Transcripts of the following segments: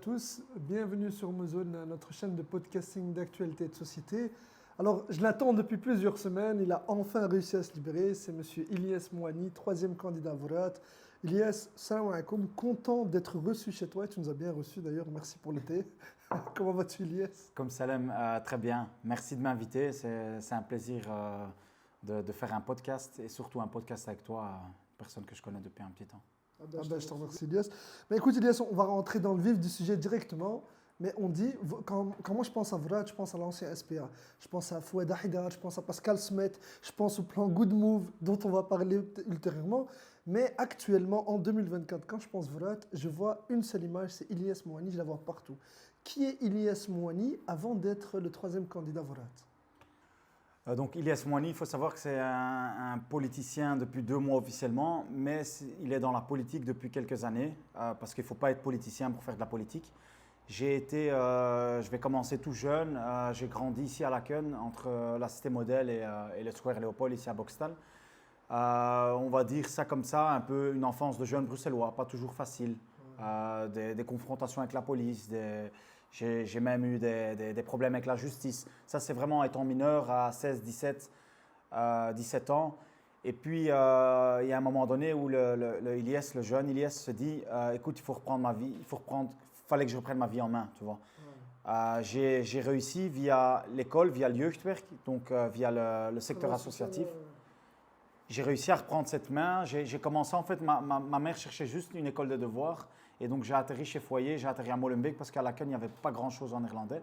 tous, bienvenue sur Mozone, notre chaîne de podcasting d'actualité et de société. Alors, je l'attends depuis plusieurs semaines, il a enfin réussi à se libérer, c'est monsieur Ilyes Mouani, troisième candidat à Vorat. Ilyes, salam alaikum, content d'être reçu chez toi, tu nous as bien reçus d'ailleurs, merci pour l'été. Comment vas-tu Ilyes? Comme Salem, très bien, merci de m'inviter, c'est un plaisir de faire un podcast et surtout un podcast avec toi, personne que je connais depuis un petit temps. Je te remercie Ilyes. Mais écoute Ilyes, on va rentrer dans le vif du sujet directement. Mais on dit, quand moi je pense à Vorat, je pense à l'ancien SPA. Je pense à Fouad Haïdar, je pense à Pascal Smet, je pense au plan Good Move dont on va parler ultérieurement. Mais actuellement, en 2024, quand je pense Vorat, je vois une seule image, c'est Ilyes Mouani, je la vois partout. Qui est Ilyes Mouani avant d'être le troisième candidat Vorat? Donc Ilyes Mouani, il faut savoir que c'est un politicien depuis 2 mois officiellement, mais il est dans la politique depuis quelques années, parce qu'il ne faut pas être politicien pour faire de la politique. Je vais commencer tout jeune, j'ai grandi ici à Laken, entre la Cité Modèle et le Square Léopold, ici à Boxtal. On va dire ça comme ça, un peu une enfance de jeune bruxellois, pas toujours facile. Des confrontations avec la police, j'ai même eu des problèmes avec la justice. Ça, c'est vraiment étant mineur à 16, 17 ans. Et puis, il y a un moment donné où le Ilyes, le jeune Ilyes se dit écoute, il faut reprendre ma vie, fallait que je reprenne ma vie en main, tu vois. J'ai réussi via l'école, via le jeugdwerk, donc via le secteur associatif. J'ai réussi à reprendre cette main. J'ai commencé, en fait, ma mère cherchait juste une école de devoirs. Et donc, j'ai atterri chez Foyer, j'ai atterri à Molenbeek parce qu'à Laken, il n'y avait pas grand-chose en néerlandais.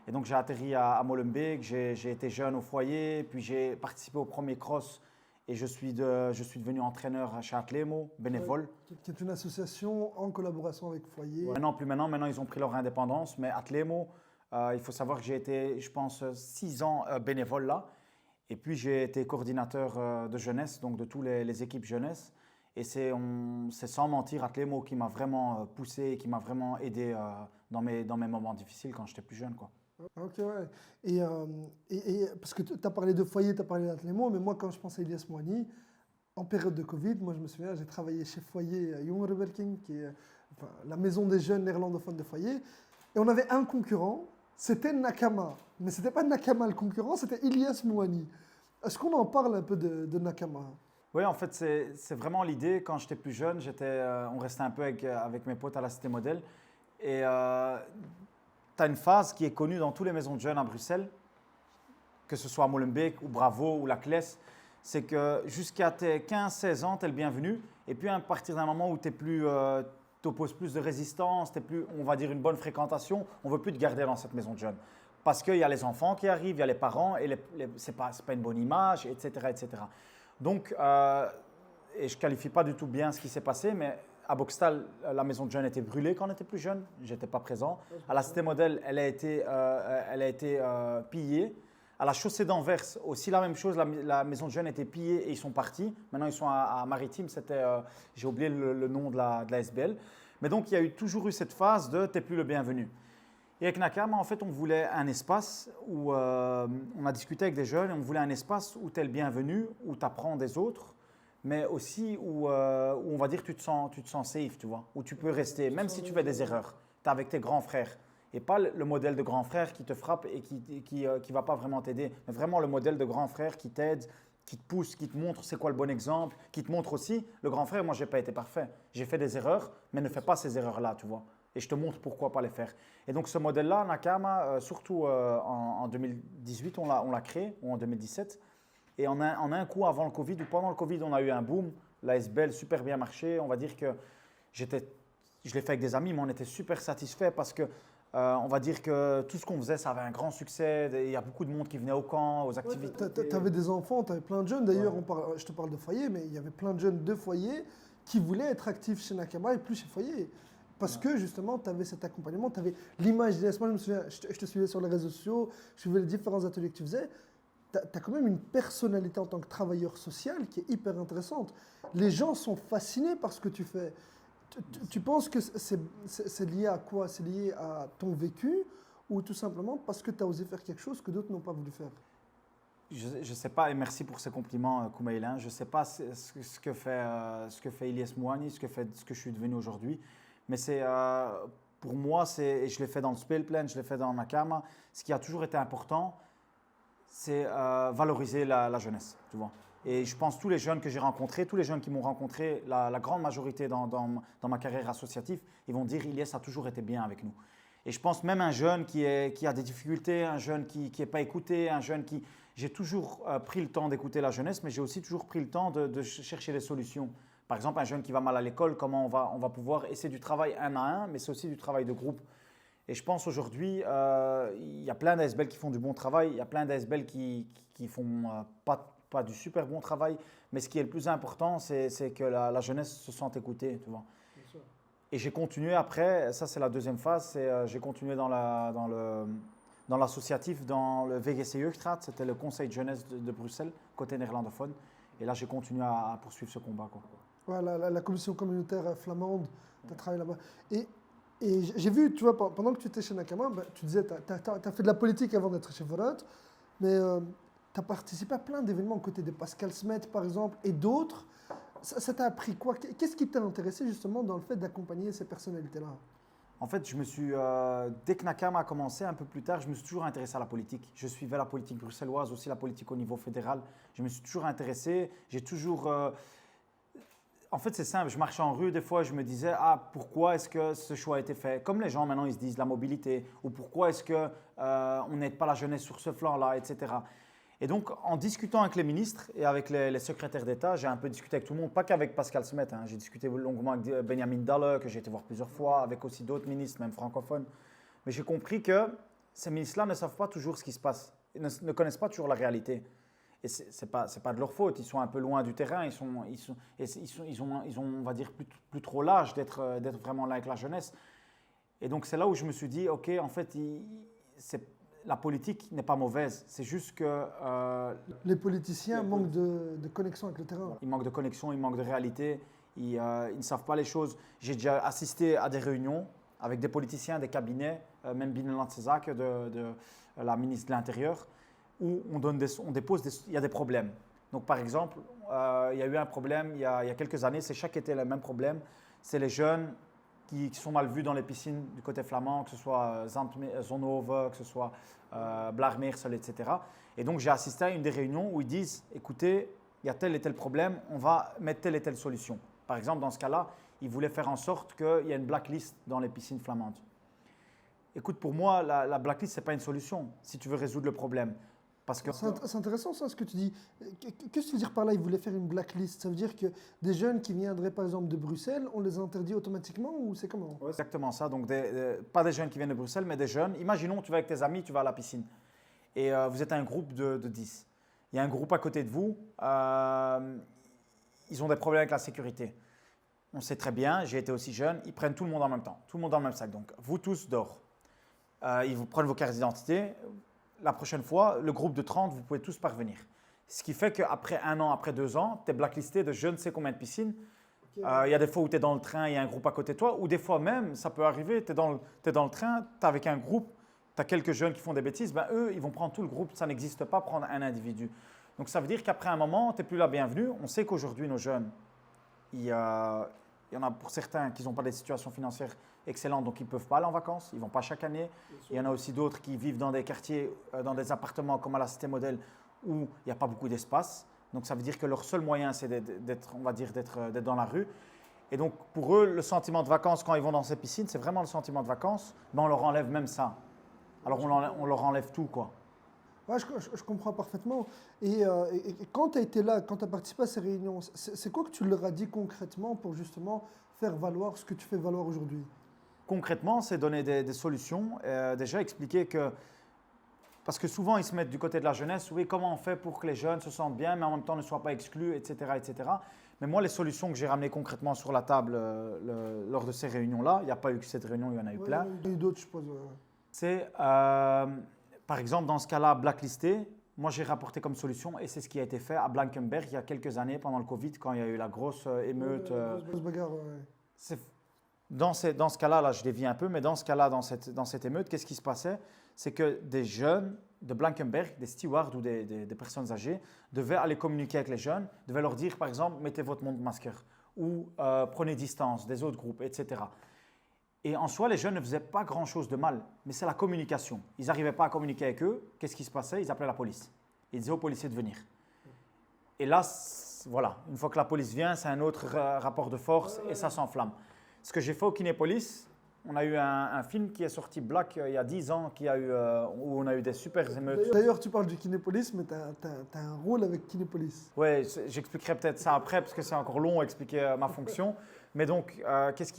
Et donc, j'ai atterri à Molenbeek, j'ai été jeune au Foyer, puis j'ai participé au premier cross et je suis devenu entraîneur chez Atlemo, bénévole. Qui est une association en collaboration avec Foyer. Maintenant, ils ont pris leur indépendance, mais Atlemo, il faut savoir que j'ai été, je pense, 6 ans bénévole là. Et puis, j'ai été coordinateur de jeunesse, donc de toutes les équipes jeunesse. Et c'est sans mentir Atlemo qui m'a vraiment poussé et qui m'a vraiment aidé dans mes moments difficiles quand j'étais plus jeune, quoi. Ok, ouais. Et parce que tu as parlé de Foyer, tu as parlé d'Atlemo, mais moi, quand je pense à Ilyes Mouani, en période de Covid, moi, je me souviens, j'ai travaillé chez Foyer Jongerenwerking, qui est la maison des jeunes néerlandophones de Foyer. Et on avait un concurrent, c'était Nakama. Mais ce n'était pas Nakama le concurrent, c'était Ilyes Mouani. Est-ce qu'on en parle un peu de Nakama? Oui, en fait, c'est vraiment l'idée. Quand j'étais plus jeune, on restait un peu avec mes potes à la Cité Modèle. Et tu as une phase qui est connue dans toutes les maisons de jeunes à Bruxelles, que ce soit à Molenbeek ou Bravo ou la Classe, c'est que jusqu'à tes 15-16 ans, tu es le bienvenu. Et puis à partir d'un moment où tu opposes plus de résistance, tu es plus, on va dire, une bonne fréquentation, on ne veut plus te garder dans cette maison de jeunes. Parce qu'il y a les enfants qui arrivent, il y a les parents, et ce n'est pas une bonne image, etc. etc. Donc, et je ne qualifie pas du tout bien ce qui s'est passé, mais à Boxtal, la maison de jeunes était brûlée quand on était plus jeune. Je n'étais pas présent. À la Cité Modèle, elle a été pillée. À la chaussée d'Anvers, aussi la même chose. La maison de jeunes était pillée et ils sont partis. Maintenant, ils sont à Maritime. J'ai oublié le nom de la SBL. Mais donc, il y a toujours eu cette phase de « t'es plus le bienvenu ». Et avec Nakama, en fait, on voulait un espace où on a discuté avec des jeunes et on voulait un espace où tu es le bienvenu, où tu apprends des autres, mais aussi où on va dire tu te sens safe, tu vois, où tu peux rester, même si tu fais des erreurs, tu es avec tes grands frères. Et pas le modèle de grand frère qui te frappe et qui va pas vraiment t'aider, mais vraiment le modèle de grand frère qui t'aide, qui te pousse, qui te montre c'est quoi le bon exemple, qui te montre aussi, le grand frère, moi, je n'ai pas été parfait. J'ai fait des erreurs, mais ne fais pas ces erreurs-là, tu vois. Et je te montre pourquoi pas les faire. Et donc, ce modèle-là, Nakama, surtout en 2018, on l'a créé, ou en 2017. Et en un coup, avant le Covid ou pendant le Covid, on a eu un boom. La SBL, super bien marché. On va dire que je l'ai fait avec des amis, mais on était super satisfaits parce que, on va dire que tout ce qu'on faisait, ça avait un grand succès. Il y a beaucoup de monde qui venait au camp, aux activités. Ouais, tu avais des enfants, tu avais plein de jeunes. D'ailleurs, je te parle de Foyer, mais il y avait plein de jeunes de Foyer qui voulaient être actifs chez Nakama et plus chez Foyer. Parce que justement, tu avais cet accompagnement, tu avais l'image d'Ilyes. Moi, je me souviens, je te suivais sur les réseaux sociaux, je suivais les différents ateliers que tu faisais. Tu as quand même une personnalité en tant que travailleur social qui est hyper intéressante. Les gens sont fascinés par ce que tu fais. Tu penses que c'est lié à quoi? C'est lié à ton vécu ou tout simplement parce que tu as osé faire quelque chose que d'autres n'ont pas voulu faire? Je ne sais pas, et merci pour ces compliments, Koumaïlin. Je ne sais pas ce que fait Ilyes Mouani, ce que je suis devenu aujourd'hui. Mais pour moi, et je l'ai fait dans le Speelplan, je l'ai fait dans Nakama, ce qui a toujours été important, c'est valoriser la jeunesse, tu vois. Et je pense tous les jeunes que j'ai rencontrés, tous les jeunes qui m'ont rencontré, la grande majorité dans ma carrière associative, ils vont dire Ilyes a toujours été bien avec nous. Et je pense même un jeune qui a des difficultés, un jeune qui n'est pas écouté, un jeune qui… J'ai toujours pris le temps d'écouter la jeunesse, mais j'ai aussi toujours pris le temps de chercher des solutions. Par exemple, un jeune qui va mal à l'école, comment on va pouvoir… Et c'est du travail un à un, mais c'est aussi du travail de groupe. Et je pense aujourd'hui, il y a plein d'ASBL qui font du bon travail, il y a plein d'ASBL qui font pas du super bon travail, mais ce qui est le plus important, c'est que la jeunesse se sente écoutée, tu vois. Et j'ai continué après, ça c'est la deuxième phase, j'ai continué dans l'associatif, dans le VGC Jeugdraad, c'était le conseil de jeunesse de Bruxelles, côté néerlandophone. Et là, j'ai continué à poursuivre ce combat, quoi. Ouais, la commission communautaire flamande, tu as travaillé là-bas. Et j'ai vu, tu vois, pendant que tu étais chez Nakama, tu disais, tu as fait de la politique avant d'être chez Volot, mais tu as participé à plein d'événements aux côtés de Pascal Smet, par exemple, et d'autres. Ça t'a appris quoi? Qu'est-ce qui t'a intéressé justement dans le fait d'accompagner ces personnalités-là? En fait, dès que Nakama a commencé, un peu plus tard, je me suis toujours intéressé à la politique. Je suivais la politique bruxelloise, aussi la politique au niveau fédéral. Je me suis toujours intéressé. J'ai toujours… En fait, c'est simple. Je marchais en rue, des fois, je me disais pourquoi est-ce que ce choix a été fait? Comme les gens maintenant, ils se disent la mobilité, ou pourquoi est-ce qu'on n'aide pas la jeunesse sur ce flanc-là, etc. Et donc, en discutant avec les ministres et avec les secrétaires d'État, j'ai un peu discuté avec tout le monde, pas qu'avec Pascal Smet. J'ai discuté longuement avec Benjamin Dalle, que j'ai été voir plusieurs fois, avec aussi d'autres ministres, même francophones. Mais j'ai compris que ces ministres-là ne savent pas toujours ce qui se passe, ils ne connaissent pas toujours la réalité. Et ce n'est pas de leur faute, ils sont un peu loin du terrain, ils ont, on va dire, plus trop l'âge d'être vraiment là avec la jeunesse. Et donc, c'est là où je me suis dit, OK, en fait, la politique n'est pas mauvaise, c'est juste que… les politiciens manquent de connexion avec le terrain. Ils manquent de connexion, ils manquent de réalité, ils ne savent pas les choses. J'ai déjà assisté à des réunions avec des politiciens, des cabinets, même Binnen Landsezak, de la ministre de l'Intérieur, où il y a des problèmes. Donc, par exemple, il y a eu un problème il y a quelques années, c'est chaque été le même problème, c'est les jeunes qui sont mal vus dans les piscines du côté flamand, que ce soit Zonhoven, que ce soit Blaarmeersel, etc. Et donc, j'ai assisté à une des réunions où ils disent, écoutez, il y a tel et tel problème, on va mettre telle et telle solution. Par exemple, dans ce cas-là, ils voulaient faire en sorte qu'il y ait une blacklist dans les piscines flamandes. Écoute, pour moi, la blacklist, ce n'est pas une solution si tu veux résoudre le problème. C'est intéressant ça, ce que tu dis. Qu'est-ce que tu veux dire par là? Ils voulaient faire une blacklist. Ça veut dire que des jeunes qui viendraient par exemple de Bruxelles, on les interdit automatiquement ou c'est comment? Ouais, c'est exactement ça. Donc, pas des jeunes qui viennent de Bruxelles, mais des jeunes. Imaginons, tu vas avec tes amis, tu vas à la piscine et vous êtes un groupe de 10. Il y a un groupe à côté de vous, ils ont des problèmes avec la sécurité. On sait très bien, j'ai été aussi jeune, ils prennent tout le monde en même temps, tout le monde dans le même sac. Donc, vous tous dehors. Ils vous prennent vos cartes d'identité. La prochaine fois, le groupe de 30, vous pouvez tous parvenir. Ce qui fait qu'après 1 an, après 2 ans, tu es blacklisté de je ne sais combien de piscines. Il y a des fois où tu es dans le train, il y a un groupe à côté de toi, ou des fois même, ça peut arriver, tu es dans le train, tu es avec un groupe, tu as quelques jeunes qui font des bêtises, eux, ils vont prendre tout le groupe, ça n'existe pas prendre un individu. Donc ça veut dire qu'après un moment, tu n'es plus la bienvenue. On sait qu'aujourd'hui, nos jeunes, il y en a pour certains qui n'ont pas des situations financières excellentes, donc ils ne peuvent pas aller en vacances, ils ne vont pas chaque année. Il y en a aussi d'autres qui vivent dans des quartiers, dans des appartements comme à la Cité Modèle, où il n'y a pas beaucoup d'espace. Donc ça veut dire que leur seul moyen, c'est d'être dans la rue. Et donc pour eux, le sentiment de vacances, quand ils vont dans ces piscines, c'est vraiment le sentiment de vacances, mais on leur enlève même ça. Alors on leur enlève tout, quoi. Ouais, je comprends parfaitement. Et quand tu as été là, quand tu as participé à ces réunions, c'est quoi que tu leur as dit concrètement pour justement faire valoir ce que tu fais valoir aujourd'hui? Concrètement, c'est donner des solutions, déjà expliquer que… Parce que souvent, ils se mettent du côté de la jeunesse, oui, comment on fait pour que les jeunes se sentent bien, mais en même temps ne soient pas exclus, etc. etc. Mais moi, les solutions que j'ai ramenées concrètement sur la table lors de ces réunions-là, il n'y a pas eu que cette réunion, il y en a eu plein. Il y a eu d'autres, je suppose. C'est… par exemple, dans ce cas-là, blacklisté, moi j'ai rapporté comme solution, et c'est ce qui a été fait à Blankenberg il y a quelques années, pendant le Covid, quand il y a eu la grosse émeute. Grosse bagarre, ouais. Dans ce cas-là, là, je dévie un peu, mais dans ce cas-là, dans cette émeute, qu'est-ce qui se passait? C'est que des jeunes de Blankenberg, des stewards ou des personnes âgées, devaient aller communiquer avec les jeunes, devaient leur dire, par exemple, mettez votre montre masqueur ou prenez distance des autres groupes, etc. Et en soi, les jeunes ne faisaient pas grand-chose de mal, mais c'est la communication. Ils n'arrivaient pas à communiquer avec eux. Qu'est-ce qui se passait? Ils appelaient la police. Ils disaient aux policiers de venir. Et là, voilà, une fois que la police vient, c'est un autre rapport de force et ça s'enflamme. Ce que j'ai fait au Kinépolis, on a eu un film qui est sorti Black il y a 10 ans, où on a eu des super émeutes. D'ailleurs, tu parles du Kinépolis, mais tu as un rôle avec Kinépolis. Oui, j'expliquerai peut-être ça après, parce que c'est encore long à expliquer ma fonction. Mais donc, qu'est-ce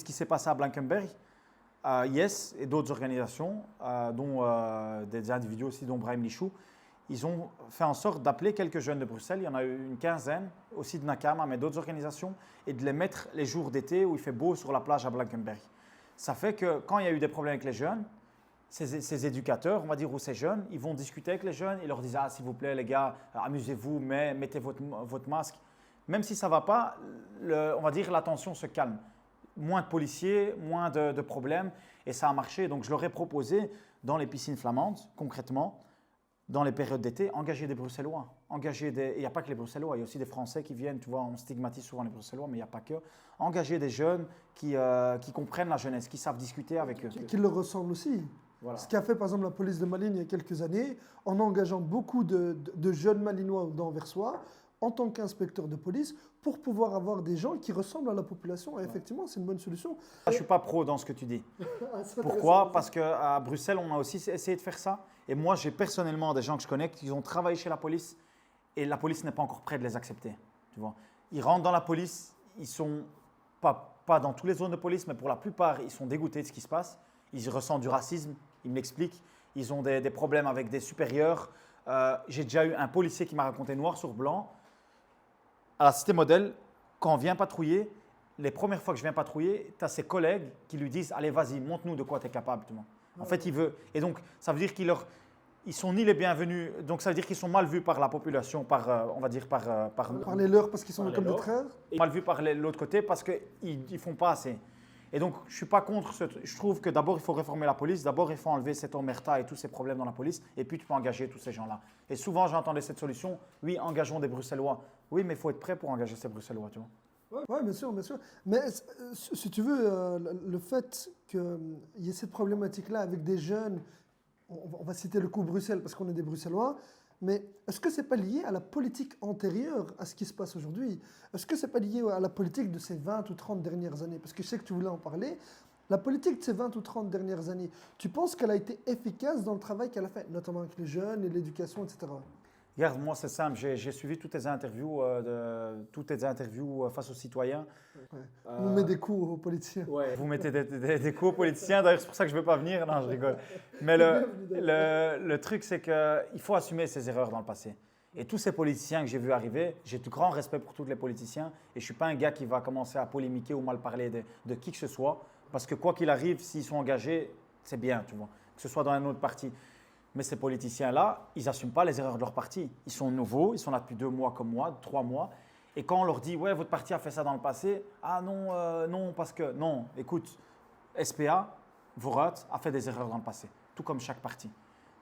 qui s'est passé à Blankenberg? Yes et d'autres organisations, dont des individus aussi, dont Brahim Lichou, ils ont fait en sorte d'appeler quelques jeunes de Bruxelles, il y en a eu une quinzaine, aussi de Nakama, mais d'autres organisations, et de les mettre les jours d'été où il fait beau sur la plage à Blankenberg. Ça fait que quand il y a eu des problèmes avec les jeunes, ces éducateurs, on va dire, ou ces jeunes, ils vont discuter avec les jeunes, ils leur disent « Ah, s'il vous plaît, les gars, amusez-vous, mais mettez votre masque ». Même si ça ne va pas, on va dire la tension se calme. Moins de policiers, moins de problèmes, et ça a marché. Donc je leur ai proposé, dans les piscines flamandes, concrètement, dans les périodes d'été, engager des Bruxellois. Il n'y a pas que les Bruxellois, il y a aussi des Français qui viennent, tu vois, on stigmatise souvent les Bruxellois, mais il n'y a pas que. Engager des jeunes qui comprennent la jeunesse, qui savent discuter avec eux. Qui leur ressemblent aussi. Voilà. Ce qu'a fait par exemple la police de Malines il y a quelques années, en engageant beaucoup de jeunes Malinois d'Anversois en tant qu'inspecteur de police pour pouvoir avoir des gens qui ressemblent à la population. Et effectivement, c'est une bonne solution. Je ne suis pas pro dans ce que tu dis. Pourquoi? Parce qu'à Bruxelles, on a aussi essayé de faire ça. Et moi, j'ai personnellement des gens que je connais qui ont travaillé chez la police et la police n'est pas encore prête de les accepter. Tu vois. Ils rentrent dans la police, ils sont pas dans toutes les zones de police, mais pour la plupart, ils sont dégoûtés de ce qui se passe. Ils ressentent du racisme, ils me l'expliquent. Ils ont des problèmes avec des supérieurs. J'ai déjà eu un policier qui m'a raconté noir sur blanc. À la Cité Modèle, quand on vient patrouiller, les premières fois que je viens patrouiller, tu as ses collègues qui lui disent « Allez, vas-y, montre-nous de quoi tu es capable. » En fait, il veut. Et donc, ça veut dire ils sont ni les bienvenus, donc ça veut dire qu'ils sont mal vus par la population, on va dire par les leurs parce qu'ils sont comme des frères. Et mal vus par l'autre côté parce qu'ils ne font pas assez. Et donc, je ne suis pas contre ce truc. Je trouve que d'abord, il faut réformer la police. D'abord, il faut enlever cette omerta et tous ces problèmes dans la police. Et puis, tu peux engager tous ces gens-là. Et souvent, j'entendais cette solution. Oui, engageons des Bruxellois. Oui, mais il faut être prêt pour engager ces Bruxellois, tu vois. Oui, bien sûr, bien sûr. Mais si tu veux, le fait qu'il y ait cette problématique-là avec des jeunes, on va citer le coup Bruxelles parce qu'on est des Bruxellois, mais est-ce que ce n'est pas lié à la politique antérieure à ce qui se passe aujourd'hui? Est-ce que ce n'est pas lié à la politique de ces 20 ou 30 dernières années? Parce que je sais que tu voulais en parler. La politique de ces 20 ou 30 dernières années, tu penses qu'elle a été efficace dans le travail qu'elle a fait, notamment avec les jeunes et l'éducation, etc.? Regarde, moi, c'est simple. J'ai suivi toutes tes interviews, face aux citoyens. Ouais. On met des coups aux politiciens. Ouais. Vous mettez des coups aux politiciens. D'ailleurs, c'est pour ça que je ne veux pas venir. Non, je rigole. Mais le truc, c'est qu'il faut assumer ses erreurs dans le passé. Et tous ces politiciens que j'ai vus arriver, j'ai du grand respect pour tous les politiciens. Et je ne suis pas un gars qui va commencer à polémiquer ou mal parler de qui que ce soit. Parce que quoi qu'il arrive, s'ils sont engagés, c'est bien, tu vois. Que ce soit dans un autre parti. Mais ces politiciens-là, ils n'assument pas les erreurs de leur parti. Ils sont nouveaux, ils sont là depuis 2 mois comme moi, 3 mois. Et quand on leur dit « Ouais, votre parti a fait ça dans le passé », « Ah non, non, parce que… » Non, écoute, SPA, Vorat, a fait des erreurs dans le passé, tout comme chaque parti.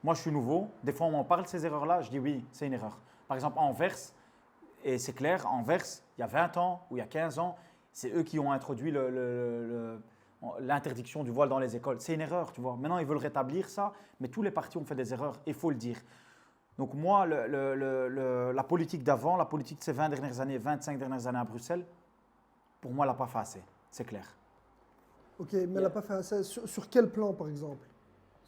Moi, je suis nouveau. Des fois, on m'en parle de ces erreurs-là. Je dis « Oui, c'est une erreur ». Par exemple, à Anvers, et c'est clair, à Anvers, il y a 20 ans ou il y a 15 ans, c'est eux qui ont introduit l'interdiction du voile dans les écoles. C'est une erreur, tu vois. Maintenant, ils veulent rétablir ça, mais tous les partis ont fait des erreurs, il faut le dire. Donc moi, la politique d'avant, la politique de ces 20 dernières années, 25 dernières années à Bruxelles, pour moi, elle n'a pas fait assez, c'est clair. Ok, mais elle n'a pas fait assez. Sur quel plan, par exemple?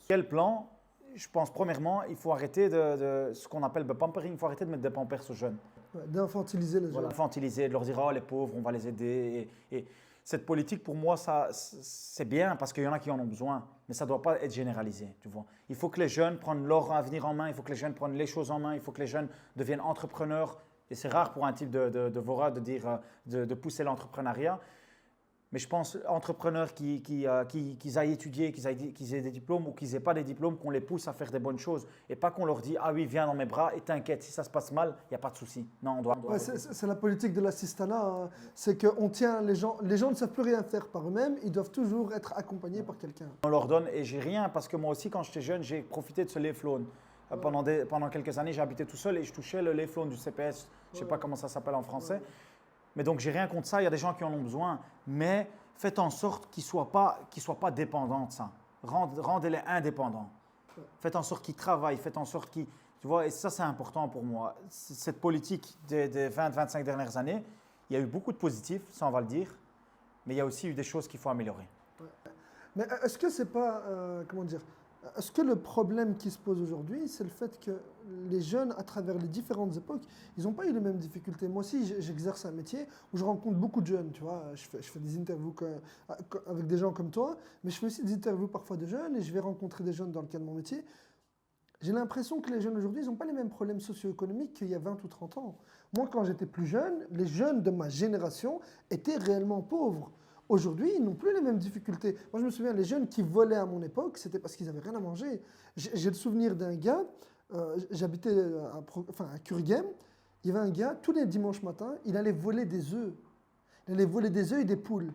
Quel plan? Je pense, premièrement, il faut arrêter de ce qu'on appelle le pampering, il faut arrêter de mettre des pampers aux jeunes. Ouais, d'infantiliser les jeunes. Voilà, infantiliser, de leur dire « Oh, les pauvres, on va les aider ». Et cette politique, pour moi, c'est bien parce qu'il y en a qui en ont besoin, mais ça ne doit pas être généralisé, tu vois. Il faut que les jeunes prennent leur avenir en main, il faut que les jeunes prennent les choses en main, il faut que les jeunes deviennent entrepreneurs. Et c'est rare pour un type de Vora de dire, de pousser l'entrepreneuriat. Mais je pense entrepreneurs qu'ils aillent étudier, qu'ils aient des diplômes ou qu'ils n'aient pas des diplômes, qu'on les pousse à faire des bonnes choses. Et pas qu'on leur dit « Ah oui, viens dans mes bras et t'inquiète, si ça se passe mal, il n'y a pas de souci. » Non, on doit… Ouais, c'est la politique de l'assistanat. Hein. C'est qu'on tient les gens ne savent plus rien faire par eux-mêmes, ils doivent toujours être accompagnés par quelqu'un. On leur donne, et j'ai rien, parce que moi aussi, quand j'étais jeune, j'ai profité de ce Leefloon. Pendant quelques années, j'ai habité tout seul et je touchais le Leefloon du CPS. Je ne sais pas comment ça s'appelle en français. Mais donc, j'ai rien contre ça. Il y a des gens qui en ont besoin. Mais faites en sorte qu'ils ne soient pas dépendants de ça. Rendez-les indépendants. Faites en sorte qu'ils travaillent, faites en sorte qu'ils… Tu vois, et ça, c'est important pour moi. Cette politique des 20-25 dernières années, il y a eu beaucoup de positifs, ça on va le dire, mais il y a aussi eu des choses qu'il faut améliorer. Mais est-ce que c'est pas, comment dire, est-ce que le problème qui se pose aujourd'hui, c'est le fait que les jeunes, à travers les différentes époques, ils n'ont pas eu les mêmes difficultés. Moi aussi, j'exerce un métier où je rencontre beaucoup de jeunes, tu vois. Je fais des interviews avec des gens comme toi, mais je fais aussi des interviews parfois de jeunes et je vais rencontrer des jeunes dans le cadre de mon métier. J'ai l'impression que les jeunes aujourd'hui, ils n'ont pas les mêmes problèmes socio-économiques qu'il y a 20 ou 30 ans. Moi, quand j'étais plus jeune, les jeunes de ma génération étaient réellement pauvres. Aujourd'hui, ils n'ont plus les mêmes difficultés. Moi, je me souviens, les jeunes qui volaient à mon époque, c'était parce qu'ils n'avaient rien à manger. J'ai le souvenir d'un gars, j'habitais à Kurgem, il y avait un gars, tous les dimanches matins, il allait voler des œufs. Il allait voler des œufs et des poules.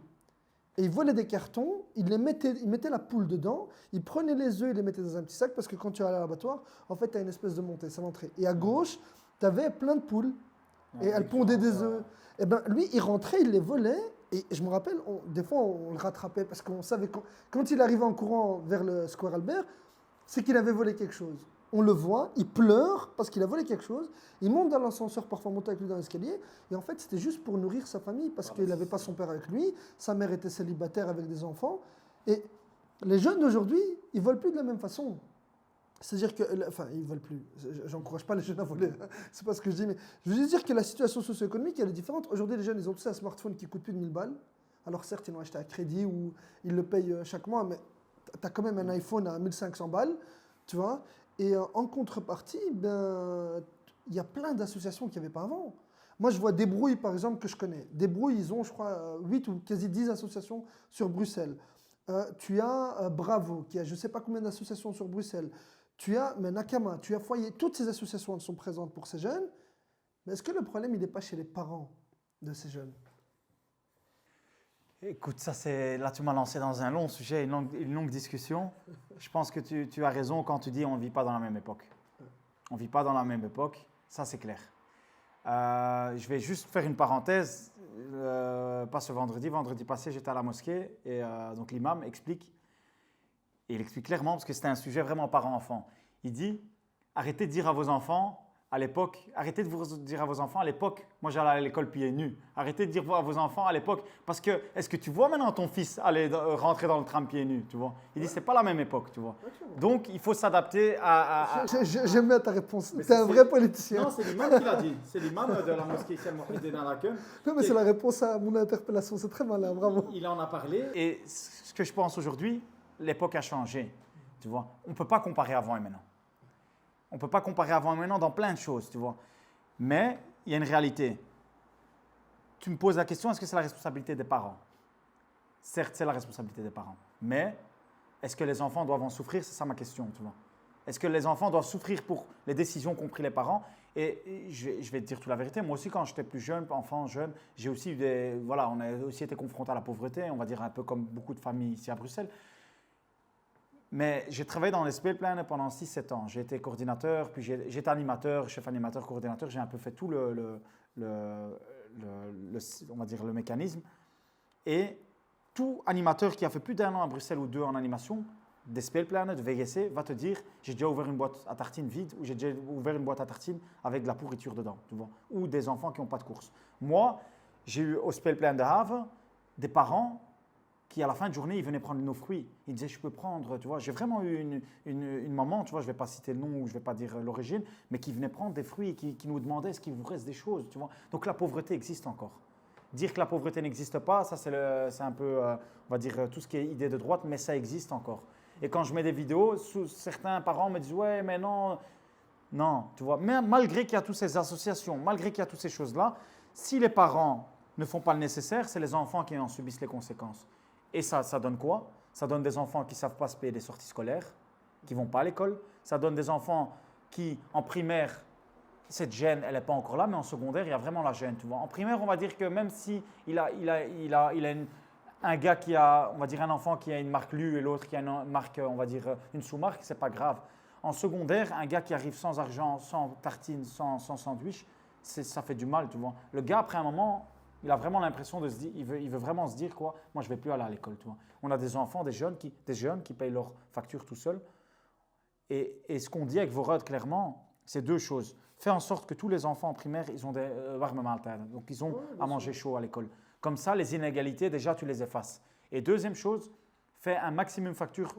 Et il volait des cartons, il mettait la poule dedans, il prenait les œufs, il les mettait dans un petit sac, parce que quand tu allais à l'abattoir, en fait, tu as une espèce de montée, c'est l'entrée. Et à gauche, tu avais plein de poules, et elles pondaient des œufs. Et ben lui, il rentrait, il les volait, et je me rappelle, des fois, on le rattrapait, parce qu'on savait quand il arrivait en courant vers le Square Albert, c'est qu'il avait volé quelque chose. On le voit, il pleure parce qu'il a volé quelque chose, il monte dans l'ascenseur, parfois monter avec lui dans l'escalier, et en fait c'était juste pour nourrir sa famille, parce qu'il n'avait pas son père avec lui, sa mère était célibataire avec des enfants, et les jeunes d'aujourd'hui, ils ne volent plus de la même façon. C'est-à-dire que, enfin, ils ne volent plus, j'encourage pas les jeunes à voler, c'est pas ce que je dis, mais je veux juste dire que la situation socio-économique, elle est différente. Aujourd'hui, les jeunes, ils ont tous un smartphone qui coûte plus de 1000 balles, alors certes, ils l'ont acheté à crédit ou ils le payent chaque mois, mais tu as quand même un iPhone à 1500 balles, tu vois. Et en contrepartie, ben, il y a plein d'associations qu'il n'y avait pas avant. Moi, je vois Débrouille, par exemple, que je connais. Débrouille, ils ont, je crois, 8 ou quasi 10 associations sur Bruxelles. Tu as Bravo, qui a je ne sais pas combien d'associations sur Bruxelles. Tu as Nakama, tu as Foyer. Toutes ces associations elles sont présentes pour ces jeunes. Mais est-ce que le problème, il n'est pas chez les parents de ces jeunes? Écoute, là tu m'as lancé dans un long sujet, une longue discussion. Je pense que tu as raison quand tu dis on ne vit pas dans la même époque. On ne vit pas dans la même époque, ça c'est clair. Je vais juste faire une parenthèse. Pas ce vendredi passé j'étais à la mosquée et donc l'imam explique, et il explique clairement parce que c'était un sujet vraiment parent-enfant. Il dit, arrêtez de dire à vos enfants, à l'époque, arrêtez de vous dire à vos enfants, à l'époque, moi j'allais à l'école pieds nus. Arrêtez de dire à vos enfants à l'époque, parce que est-ce que tu vois maintenant ton fils aller rentrer dans le tram pieds nus, tu vois? Il dit, c'est pas la même époque, tu vois. Donc il faut s'adapter à… J'aime bien ta réponse, tu es un vrai politicien. Non, c'est l'imam qui l'a dit, c'est l'imam de la mosquée ici à Mohamed dans la queue. Non, mais c'est la réponse à mon interpellation, c'est très malin, bravo. Il en a parlé, et ce que je pense aujourd'hui, l'époque a changé, tu vois. On ne peut pas comparer avant et maintenant. On ne peut pas comparer avant et maintenant dans plein de choses, tu vois. Mais il y a une réalité. Tu me poses la question, est-ce que c'est la responsabilité des parents? Certes, c'est la responsabilité des parents. Mais est-ce que les enfants doivent en souffrir? C'est ça ma question, tu vois. Est-ce que les enfants doivent souffrir pour les décisions qu'ont prises les parents? Et je vais te dire toute la vérité. Moi aussi, quand j'étais plus jeune, enfant, jeune, j'ai aussi eu des… Voilà, on a aussi été confrontés à la pauvreté, on va dire un peu comme beaucoup de familles ici à Bruxelles. Mais j'ai travaillé dans les SPL pendant 6-7 ans. J'ai été coordinateur, puis j'étais animateur, chef animateur, coordinateur. J'ai un peu fait tout on va dire le mécanisme. Et tout animateur qui a fait plus d'1 an à Bruxelles ou 2 en animation, des SPL de VGC, va te dire j'ai déjà ouvert une boîte à tartines vide ou j'ai déjà ouvert une boîte à tartines avec de la pourriture dedans, tu vois, ou des enfants qui n'ont pas de course. Moi, j'ai eu au SPL de Havre des parents qui, à la fin de journée, ils venaient prendre nos fruits. Ils disaient, je peux prendre, tu vois. J'ai vraiment eu une maman, tu vois, je ne vais pas citer le nom ou je ne vais pas dire l'origine, mais qui venait prendre des fruits et qui nous demandait est-ce qu'il vous reste des choses, tu vois. Donc la pauvreté existe encore. Dire que la pauvreté n'existe pas, ça c'est un peu, on va dire, tout ce qui est idée de droite, mais ça existe encore. Et quand je mets des vidéos, certains parents me disent, ouais, mais non, tu vois. Mais malgré qu'il y a toutes ces associations, malgré qu'il y a toutes ces choses-là, si les parents ne font pas le nécessaire, c'est les enfants qui en subissent les conséquences. Et ça donne quoi? Ça donne des enfants qui ne savent pas se payer des sorties scolaires, qui ne vont pas à l'école. Ça donne des enfants qui, en primaire, cette gêne, elle n'est pas encore là, mais en secondaire, il y a vraiment la gêne. Tu vois. En primaire, on va dire que même si il a un gars qui a, on va dire un enfant qui a une marque Lu et l'autre qui a une marque, on va dire une sous-marque, ce n'est pas grave. En secondaire, un gars qui arrive sans argent, sans tartine, sans sandwich, ça fait du mal, tu vois. Le gars, après un moment, Il a vraiment l'impression de se dire, il veut vraiment se dire quoi, moi je ne vais plus aller à l'école. Tu vois. On a des enfants, des jeunes qui payent leurs factures tout seuls. Et ce qu'on dit avec Vorod clairement, c'est deux choses. Fais en sorte que tous les enfants en primaire, ils ont des warme maaltijden. Donc ils ont à manger chaud à l'école. Comme ça, les inégalités, déjà, tu les effaces. Et deuxième chose, fais un maximum facture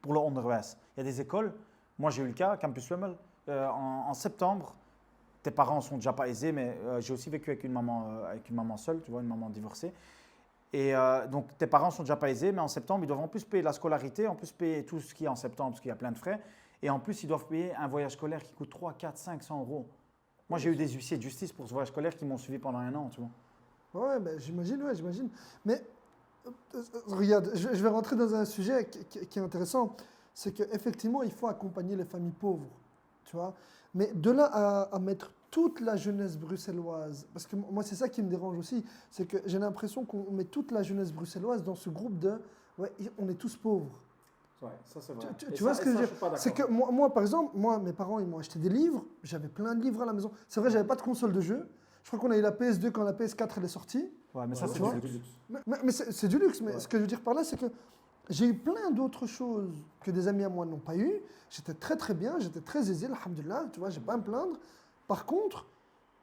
pour le onderwijs. Il y a des écoles, moi j'ai eu le cas, Campus Wemmel, en septembre, tes parents ne sont déjà pas aisés, mais j'ai aussi vécu avec une maman seule, tu vois, une maman divorcée. Et donc tes parents sont déjà pas aisés, mais en septembre, ils doivent en plus payer la scolarité, en plus payer tout ce qui est en septembre, parce qu'il y a plein de frais. Et en plus, ils doivent payer un voyage scolaire qui coûte 3, 4, 500 euros. Moi, j'ai eu des huissiers de justice pour ce voyage scolaire qui m'ont suivi pendant 1 an, tu vois. Ouais, ben, j'imagine, ouais, j'imagine. Mais regarde, je vais rentrer dans un sujet qui est intéressant. C'est qu'effectivement, il faut accompagner les familles pauvres, tu vois. Mais de là à mettre toute la jeunesse bruxelloise, parce que moi, c'est ça qui me dérange aussi, c'est que j'ai l'impression qu'on met toute la jeunesse bruxelloise dans ce groupe de « ouais, on est tous pauvres ». Ouais, ça c'est vrai. Tu vois ce que je veux dire? C'est que moi, par exemple, mes parents, ils m'ont acheté des livres. J'avais plein de livres à la maison. C'est vrai, j'avais pas de console de jeu. Je crois qu'on a eu la PS2 quand la PS4 elle est sortie. Ouais, mais ça c'est du luxe. Mais c'est du luxe. Mais ce que je veux dire par là, c'est que j'ai eu plein d'autres choses que des amis à moi n'ont pas eu. J'étais très très bien, j'étais très aisé, alhamdoulilah. Tu vois, j'ai pas à me plaindre. Par contre,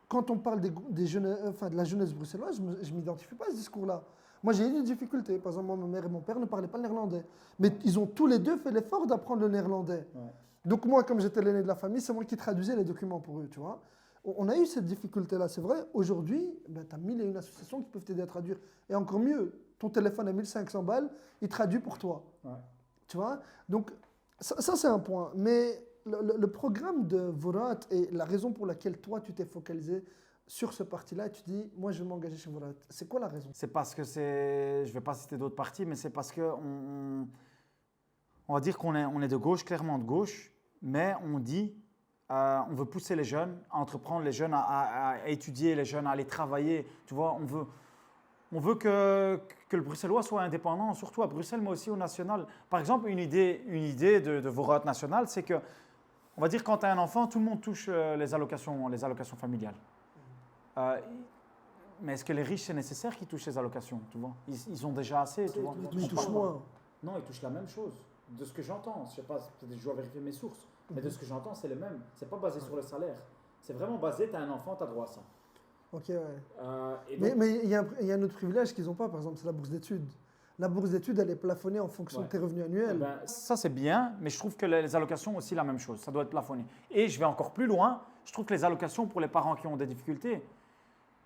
quand on parle de la jeunesse bruxelloise, je ne m'identifie pas à ce discours-là. Moi, j'ai eu des difficultés. Par exemple, moi, ma mère et mon père ne parlaient pas le néerlandais. Mais ils ont tous les deux fait l'effort d'apprendre le néerlandais. Ouais. Donc moi, comme j'étais l'aîné de la famille, c'est moi qui traduisais les documents pour eux, tu vois. On a eu cette difficulté-là, c'est vrai. Aujourd'hui, ben, tu as 1001 associations qui peuvent t'aider à traduire. Et encore mieux, ton téléphone à 1500 balles, il traduit pour toi. Ouais. Tu vois. Donc ça c'est un point. Mais le programme de Vorat et la raison pour laquelle toi, tu t'es focalisé sur ce parti-là et tu dis, moi je vais m'engager chez Vorat. C'est quoi la raison? C'est parce que je ne vais pas citer d'autres partis, mais c'est parce qu'on va dire qu'on est de gauche, clairement de gauche, mais on dit, on veut pousser les jeunes, à entreprendre les jeunes, à étudier les jeunes, à aller travailler. Tu vois, on veut que le Bruxellois soit indépendant, surtout à Bruxelles, mais aussi au national. Par exemple, une idée de Vorat national, c'est que, on va dire, quand tu as un enfant, tout le monde touche les allocations familiales. Mais est-ce que les riches, c'est nécessaire qu'ils touchent les allocations, tu vois? Ils ont déjà assez, tu vois. Ils touchent moins. Non, ils touchent la même chose. De ce que j'entends, je sais pas, peut-être je dois vérifier mes sources, mais de ce que j'entends, c'est le même. C'est pas basé sur le salaire. C'est vraiment basé, tu as un enfant, tu as droit à ça. Ok, ouais. Mais il y a un autre privilège qu'ils n'ont pas, par exemple, c'est la bourse d'études. La bourse d'études, elle est plafonnée en fonction de tes revenus annuels. Ça, c'est bien, mais je trouve que les allocations aussi la même chose. Ça doit être plafonné. Et je vais encore plus loin. Je trouve que les allocations pour les parents qui ont des difficultés,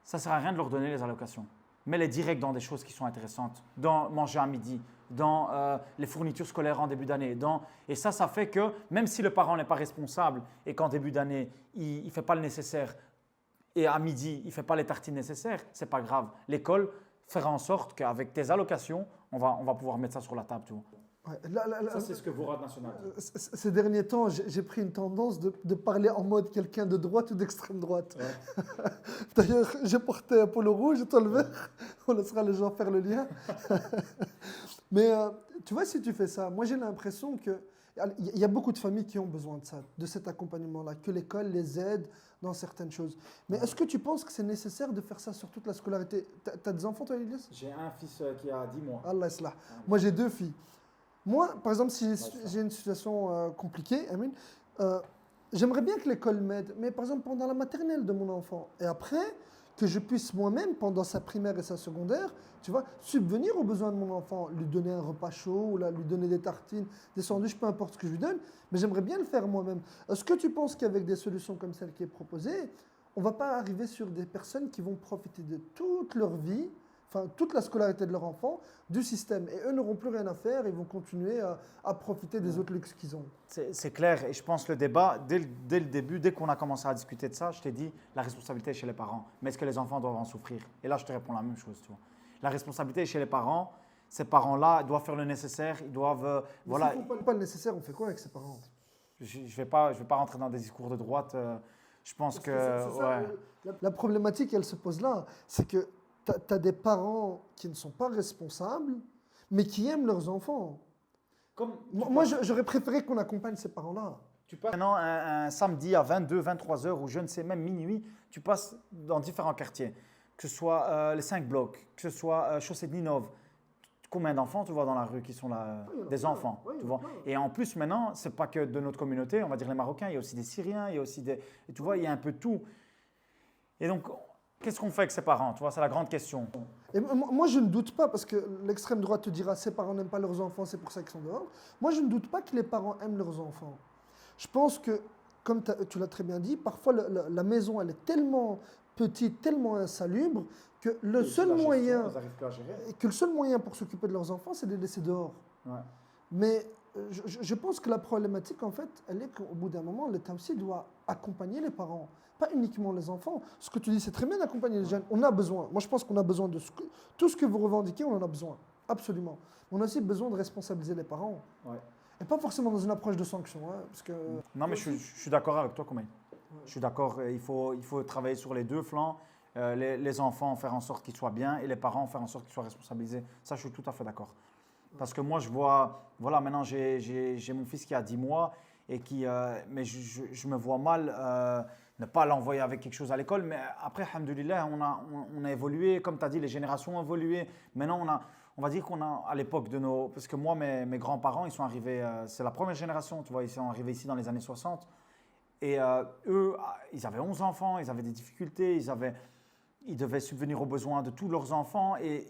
ça ne sert à rien de leur donner les allocations. Mets-les direct dans des choses qui sont intéressantes, dans manger à midi, dans les fournitures scolaires en début d'année. Et ça fait que même si le parent n'est pas responsable et qu'en début d'année, il ne fait pas le nécessaire et à midi, il ne fait pas les tartines nécessaires, ce n'est pas grave. L'école fera en sorte qu'avec tes allocations, on va pouvoir mettre ça sur la table. Tu vois. Ouais, ça, c'est ce que Vorat National dit. Ces derniers temps, j'ai pris une tendance de parler en mode quelqu'un de droite ou d'extrême droite. Ouais. D'ailleurs, j'ai porté un polo rouge et toi le vert. On laissera les gens faire le lien. Mais tu vois, si tu fais ça, moi j'ai l'impression qu'il y a beaucoup de familles qui ont besoin de ça, de cet accompagnement-là, que l'école les aide dans certaines choses. Mais est-ce que tu penses que c'est nécessaire de faire ça sur toute la scolarité? Tu as des enfants, toi, Ilyes? J'ai un fils qui a 10 mois. Allah islah. Moi, j'ai 2 filles. Moi, par exemple, si j'ai une situation compliquée, Amine, j'aimerais bien que l'école m'aide, mais par exemple pendant la maternelle de mon enfant. Et après, que je puisse moi-même, pendant sa primaire et sa secondaire, tu vois, subvenir aux besoins de mon enfant, lui donner un repas chaud, ou là, lui donner des tartines, des sandwichs, peu importe ce que je lui donne, mais j'aimerais bien le faire moi-même. Est-ce que tu penses qu'avec des solutions comme celle qui est proposée, on ne va pas arriver sur des personnes qui vont profiter de toute leur vie, enfin toute la scolarité de leur enfant, du système. Et eux n'auront plus rien à faire, ils vont continuer à profiter des autres luxes qu'ils ont. C'est clair, et je pense que le débat, dès le début, dès qu'on a commencé à discuter de ça, je t'ai dit, la responsabilité est chez les parents. Mais est-ce que les enfants doivent en souffrir? Et là, je te réponds la même chose. Tu vois. La responsabilité est chez les parents. Ces parents-là doivent faire le nécessaire, ils doivent… voilà. Si on ne fait pas le nécessaire, on fait quoi avec ces parents? Je ne vais pas rentrer dans des discours de droite. Je pense que… La problématique, elle se pose là. C'est que tu as des parents qui ne sont pas responsables, mais qui aiment leurs enfants. Moi, j'aurais préféré qu'on accompagne ces parents-là. Tu passes maintenant un samedi à 22, 23 heures, ou je ne sais, même minuit, tu passes dans différents quartiers. Que que ce soit les 5 blocs, que ce soit Chaussée de Ninove. Combien d'enfants tu vois dans la rue qui sont là, des enfants, tu vois. Et en plus maintenant, c'est pas que de notre communauté, on va dire les Marocains, il y a aussi des Syriens, il y a aussi des, tu vois, il y a un peu de tout. Et donc, qu'est-ce qu'on fait avec ses parents, tu vois, c'est la grande question. Et moi, je ne doute pas, parce que l'extrême droite te dira ses parents n'aiment pas leurs enfants, c'est pour ça qu'ils sont dehors. Moi, je ne doute pas que les parents aiment leurs enfants. Je pense que, comme tu l'as très bien dit, parfois la maison, elle est tellement petite, tellement insalubre, que le seul moyen pour s'occuper de leurs enfants, c'est de les laisser dehors. Ouais. Mais je pense que la problématique, en fait, elle est qu'au bout d'un moment, l'État aussi doit accompagner les parents, pas uniquement les enfants. Ce que tu dis, c'est très bien d'accompagner les jeunes. On a besoin. Moi, je pense qu'on a besoin de tout ce que vous revendiquez, on en a besoin. Absolument. Mais on a aussi besoin de responsabiliser les parents. Ouais. Et pas forcément dans une approche de sanction. Hein, parce que, non, mais je suis d'accord avec toi, Koumaï. Je suis d'accord, il faut travailler sur les deux flancs. Les enfants, faire en sorte qu'ils soient bien, et les parents, faire en sorte qu'ils soient responsabilisés. Ça, je suis tout à fait d'accord. Parce que moi, je vois, voilà, maintenant, j'ai mon fils qui a 10 mois, et mais je me vois mal ne pas l'envoyer avec quelque chose à l'école. Mais après, alhamdoulilah, on a évolué. Comme tu as dit, les générations ont évolué. Maintenant, on va dire qu'on a, à l'époque de nos... Parce que moi, mes grands-parents, ils sont arrivés, c'est la première génération, tu vois, ils sont arrivés ici dans les années 60. Et eux, ils avaient 11 enfants, ils avaient des difficultés, ils devaient subvenir aux besoins de tous leurs enfants. Et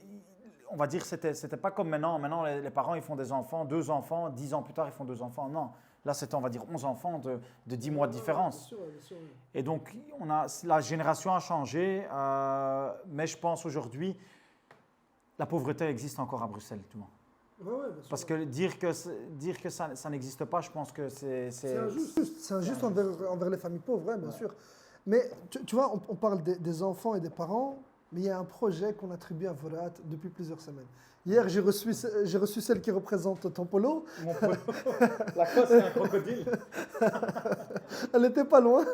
on va dire que c'était pas comme maintenant. Maintenant, les parents, ils font des enfants, 2 enfants, 10 ans plus tard, ils font 2 enfants. Non, là, c'était, on va dire, 11 enfants de 10 mois de différence. Bien sûr. Et donc, la génération a changé, mais je pense aujourd'hui, la pauvreté existe encore à Bruxelles, tu vois. Ouais, parce que dire que ça n'existe pas, je pense que c'est injuste. C'est injuste envers les familles pauvres, ouais, bien sûr. Mais tu vois, on parle des enfants et des parents, mais il y a un projet qu'on attribue à Vorat depuis plusieurs semaines. Hier, j'ai reçu celle qui représente ton polo. Mon polo. La cosse, c'est un crocodile. Elle n'était pas loin.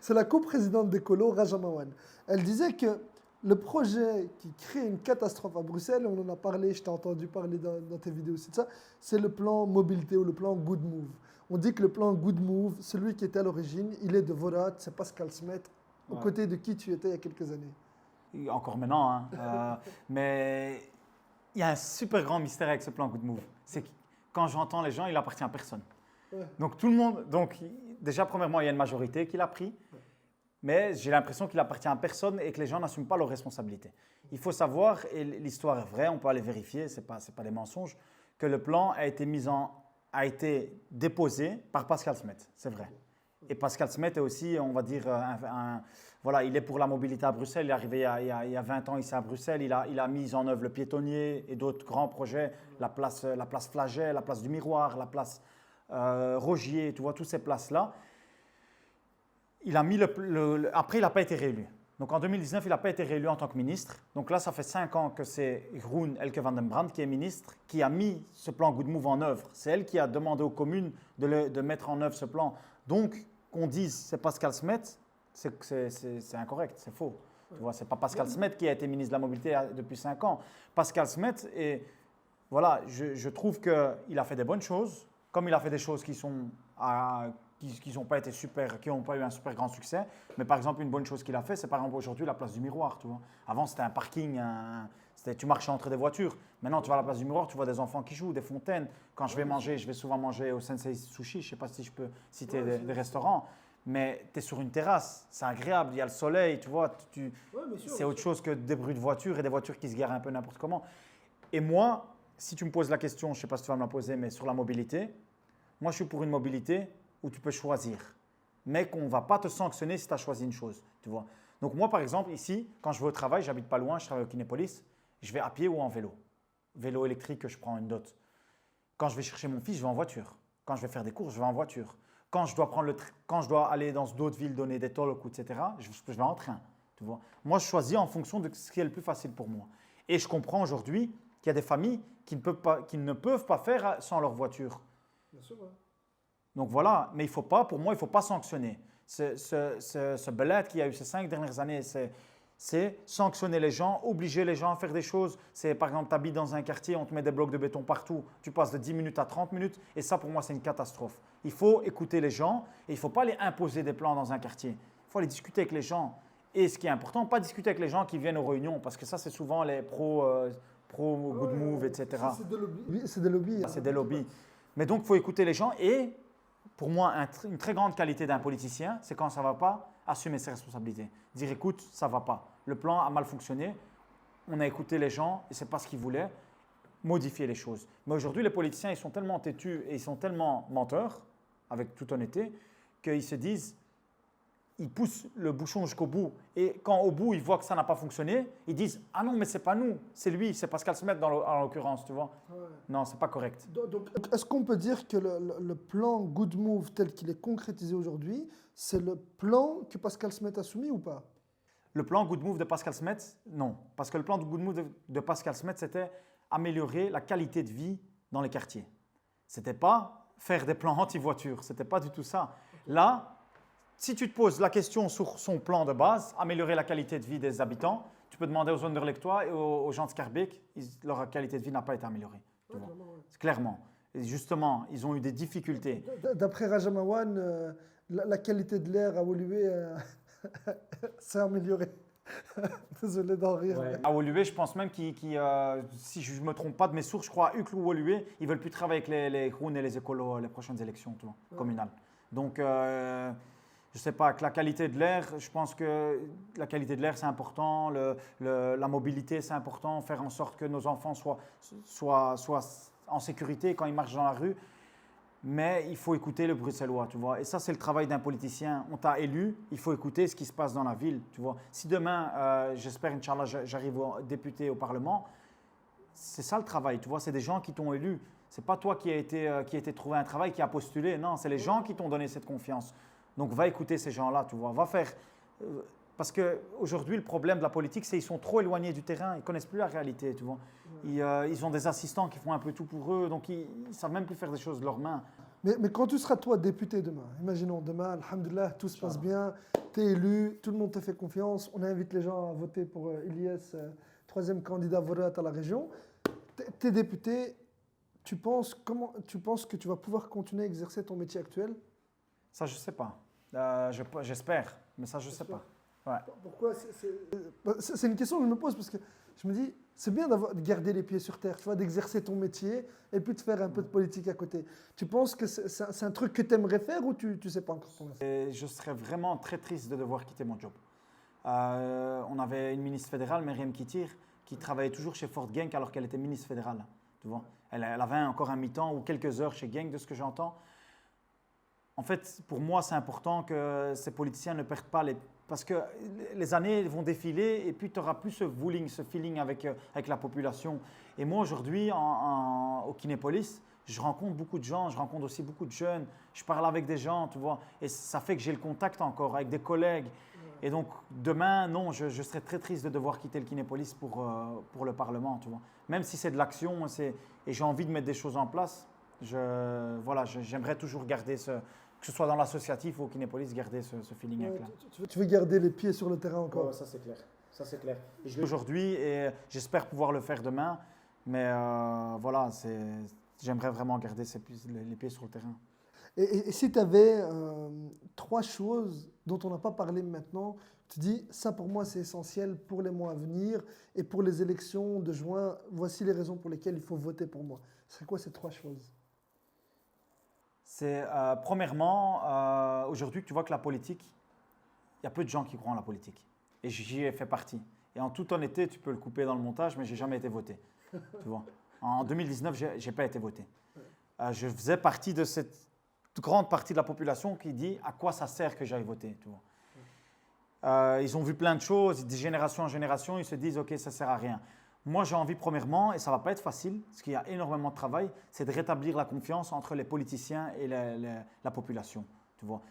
C'est la coprésidente des colos, Raja Mawan. Elle disait que le projet qui crée une catastrophe à Bruxelles, on en a parlé, je t'ai entendu parler dans tes vidéos aussi de ça, c'est le plan mobilité ou le plan Good Move. On dit que le plan Good Move, celui qui était à l'origine, il est de Vorat, c'est Pascal Smet, aux côtés de qui tu étais il y a quelques années. Et encore maintenant, hein. Mais il y a un super grand mystère avec ce plan Good Move. C'est que quand j'entends les gens, il appartient à personne. Ouais. Donc tout le monde, déjà premièrement, il y a une majorité qui l'a pris. Mais j'ai l'impression qu'il appartient à personne et que les gens n'assument pas leurs responsabilités. Il faut savoir, et l'histoire est vraie, on peut aller vérifier, ce n'est pas des mensonges, que le plan a été déposé par Pascal Smet, c'est vrai. Et Pascal Smet est aussi, on va dire, voilà, il est pour la mobilité à Bruxelles, il est arrivé il y a 20 ans ici à Bruxelles, il a mis en œuvre le piétonnier et d'autres grands projets, la place Flagey, la place du Miroir, la place Rogier, tu vois, toutes ces places-là. Il a mis après, il n'a pas été réélu. Donc en 2019, il n'a pas été réélu en tant que ministre. Donc là, ça fait 5 ans que c'est Groen Elke van den Brand qui est ministre, qui a mis ce plan Good Move en œuvre. C'est elle qui a demandé aux communes de mettre en œuvre ce plan. Donc, qu'on dise c'est Pascal Smet, c'est incorrect, c'est faux. Tu vois, c'est pas Pascal Smet qui a été ministre de la Mobilité depuis 5 ans. Pascal Smet, et voilà, je trouve qu'il a fait des bonnes choses, comme il a fait des choses qui n'ont pas été super, qui n'ont pas eu un super grand succès. Mais par exemple, une bonne chose qu'il a fait, c'est par exemple aujourd'hui la place du Miroir. Tu vois. Avant, c'était un parking, tu marchais entre des voitures. Maintenant, tu vas à la place du Miroir, tu vois des enfants qui jouent, des fontaines. Quand je vais manger, je vais souvent manger au Sensei Sushi. Je ne sais pas si je peux citer des restaurants. Mais tu es sur une terrasse, c'est agréable, il y a le soleil, tu vois. C'est autre chose que des bruits de voitures et des voitures qui se garent un peu n'importe comment. Et moi, si tu me poses la question, je ne sais pas si tu vas me la poser, mais sur la mobilité, moi, je suis pour une mobilité où tu peux choisir, mais qu'on ne va pas te sanctionner si tu as choisi une chose, tu vois. Donc moi, par exemple, ici, quand je vais au travail, j'habite pas loin, je travaille au Kinépolis, je vais à pied ou en vélo. Vélo électrique, je prends une dot. Quand je vais chercher mon fils, je vais en voiture. Quand je vais faire des courses, je vais en voiture. Quand je dois aller dans d'autres villes, donner des talks, etc., je vais en train, tu vois. Moi, je choisis en fonction de ce qui est le plus facile pour moi. Et je comprends aujourd'hui qu'il y a des familles qui ne peuvent pas faire sans leur voiture. Bien sûr, ouais. Donc voilà, mais pour moi, il ne faut pas sanctionner. Ce belette qu'il y a eu ces 5 dernières années, c'est sanctionner les gens, obliger les gens à faire des choses. C'est par exemple, tu habites dans un quartier, on te met des blocs de béton partout, tu passes de 10 minutes à 30 minutes, et ça pour moi, c'est une catastrophe. Il faut écouter les gens et il ne faut pas les imposer des plans dans un quartier. Il faut aller discuter avec les gens. Et ce qui est important, pas discuter avec les gens qui viennent aux réunions, parce que ça, c'est souvent les pro good move, etc. C'est des lobbies. C'est des lobbies. C'est des lobbies. Mais donc, il faut écouter les gens. Et pour moi, une très grande qualité d'un politicien, c'est quand ça ne va pas, assumer ses responsabilités. Dire, écoute, ça ne va pas. Le plan a mal fonctionné. On a écouté les gens et ce n'est pas ce qu'ils voulaient. Modifier les choses. Mais aujourd'hui, les politiciens, ils sont tellement têtus et ils sont tellement menteurs, avec toute honnêteté, qu'ils se disent, ils poussent le bouchon jusqu'au bout. Et quand au bout, ils voient que ça n'a pas fonctionné, ils disent « Ah non, mais ce n'est pas nous, c'est lui, c'est Pascal Smet en l'occurrence, tu vois. Ouais. » Non, ce n'est pas correct. Donc, est-ce qu'on peut dire que le plan Good Move tel qu'il est concrétisé aujourd'hui, c'est le plan que Pascal Smet a soumis ou pas? Le plan Good Move de Pascal Smet, non. Parce que le plan de Good Move de Pascal Smet, c'était améliorer la qualité de vie dans les quartiers. Ce n'était pas faire des plans anti-voiture, ce n'était pas du tout ça. Là, si tu te poses la question sur son plan de base, améliorer la qualité de vie des habitants, tu peux demander aux Onderlectois et aux gens de Schaerbeek, leur qualité de vie n'a pas été améliorée. Ouais, Clairement. Et justement, ils ont eu des difficultés. D'après Rajamawan, la qualité de l'air à Woluwe s'est améliorée. Désolé d'en rire. Ouais. À Woluwe, je pense même si je ne me trompe pas de mes sources, je crois à Uccle ou Woluwe, ils ne veulent plus travailler avec les Groen et les écolos les prochaines élections communales. Donc, je ne sais pas, que la qualité de l'air, je pense que la qualité de l'air, c'est important, la mobilité, c'est important, faire en sorte que nos enfants soient en sécurité quand ils marchent dans la rue. Mais il faut écouter le bruxellois, tu vois. Et ça, c'est le travail d'un politicien. On t'a élu, il faut écouter ce qui se passe dans la ville, tu vois. Si demain, j'espère, Inch'Allah, j'arrive député au Parlement, c'est ça le travail, tu vois. C'est des gens qui t'ont élu. Ce n'est pas toi qui a été trouver un travail, qui a postulé. Non, c'est les gens qui t'ont donné cette confiance. Donc, va écouter ces gens-là, tu vois. Va faire… parce qu'aujourd'hui, le problème de la politique, c'est qu'ils sont trop éloignés du terrain. Ils ne connaissent plus la réalité, tu vois. Ils ont des assistants qui font un peu tout pour eux. Donc, ils ne savent même plus faire des choses de leurs mains. Mais quand tu seras toi député demain, imaginons demain, alhamdoulilah, tout se passe bien, tu es élu, tout le monde te fait confiance, on invite les gens à voter pour Ilyes, troisième candidat vote à la région. Tu es député, tu penses que tu vas pouvoir continuer à exercer ton métier actuel? Ça, je ne sais pas. J'espère, mais ça, je ne sais pas. Ouais. Pourquoi? C'est une question que je me pose parce que je me dis, c'est bien de garder les pieds sur terre, tu vois, d'exercer ton métier et puis de faire un peu de politique à côté. Tu penses que c'est un truc que tu aimerais faire ou tu ne sais pas encore pour l'instant? Je serais vraiment très triste de devoir quitter mon job. On avait une ministre fédérale, Myriam Kittir, qui travaillait toujours chez Ford Genk alors qu'elle était ministre fédérale. Tu vois, elle avait encore un mi-temps ou quelques heures chez Genk, de ce que j'entends. En fait, pour moi, c'est important que ces politiciens ne perdent pas parce que les années vont défiler et puis tu n'auras plus ce feeling avec la population. Et moi, aujourd'hui, au Kinépolis, je rencontre beaucoup de gens, je rencontre aussi beaucoup de jeunes, je parle avec des gens, tu vois, et ça fait que j'ai le contact encore avec des collègues. Et donc, demain, non, je serais très triste de devoir quitter le Kinépolis pour le Parlement, tu vois. Même si c'est de l'action et j'ai envie de mettre des choses en place, j'aimerais toujours garder que ce soit dans l'associatif ou au Kinépolis, garder ce feeling avec là. Tu veux garder les pieds sur le terrain encore? Ouais, ça c'est clair. Ça c'est clair. Et je l'ai aujourd'hui et j'espère pouvoir le faire demain. Mais j'aimerais vraiment garder les pieds sur le terrain. Et si tu avais 3 choses dont on n'a pas parlé maintenant, tu dis, ça pour moi c'est essentiel pour les mois à venir et pour les élections de juin, voici les raisons pour lesquelles il faut voter pour moi. C'est quoi ces 3 choses? C'est premièrement, aujourd'hui, tu vois que la politique, il y a peu de gens qui croient en la politique. Et j'y ai fait partie. Et en toute honnêteté, tu peux le couper dans le montage, mais je n'ai jamais été voté. Tu vois. En 2019, je n'ai pas été voté. Je faisais partie de cette grande partie de la population qui dit à quoi ça sert que j'aille voter. Tu vois. Ils ont vu plein de choses, de génération en génération, ils se disent « ok, ça ne sert à rien ». Moi, j'ai envie, premièrement, et ça ne va pas être facile, parce qu'il y a énormément de travail, c'est de rétablir la confiance entre les politiciens et la population. Tu vois.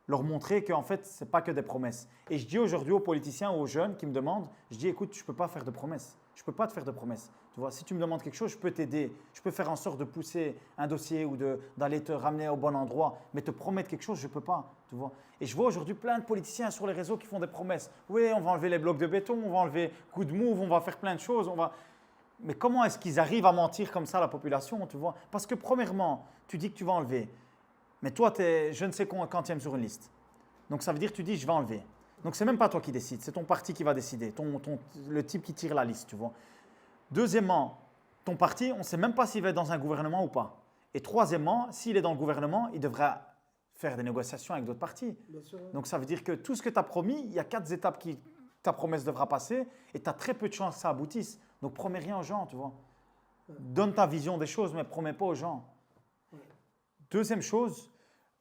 Leur montrer qu'en fait, ce n'est pas que des promesses. Et je dis aujourd'hui aux politiciens, aux jeunes qui me demandent, je dis, écoute, je ne peux pas faire de promesses. Je ne peux pas te faire de promesses. Tu vois, si tu me demandes quelque chose, je peux t'aider. Je peux faire en sorte de pousser un dossier ou d'aller te ramener au bon endroit. Mais te promettre quelque chose, je ne peux pas. Tu vois. Et je vois aujourd'hui plein de politiciens sur les réseaux qui font des promesses. Oui, on va enlever les blocs de béton, on va enlever coup de move, on va faire plein de choses. Mais comment est-ce qu'ils arrivent à mentir comme ça à la population, tu vois? Parce que premièrement, tu dis que tu vas enlever. Mais toi, tu es je ne sais quantième sur une liste. Donc ça veut dire que tu dis je vais enlever. Donc, ce n'est même pas toi qui décides, c'est ton parti qui va décider, le type qui tire la liste, tu vois. Deuxièmement, ton parti, on ne sait même pas s'il va être dans un gouvernement ou pas. Et troisièmement, s'il est dans le gouvernement, il devra faire des négociations avec d'autres partis. Bien sûr, ouais. Donc, ça veut dire que tout ce que tu as promis, il y a 4 étapes que ta promesse devra passer et tu as très peu de chances que ça aboutisse. Donc, promets rien aux gens, tu vois. Donne ta vision des choses, mais promets pas aux gens. Deuxième chose,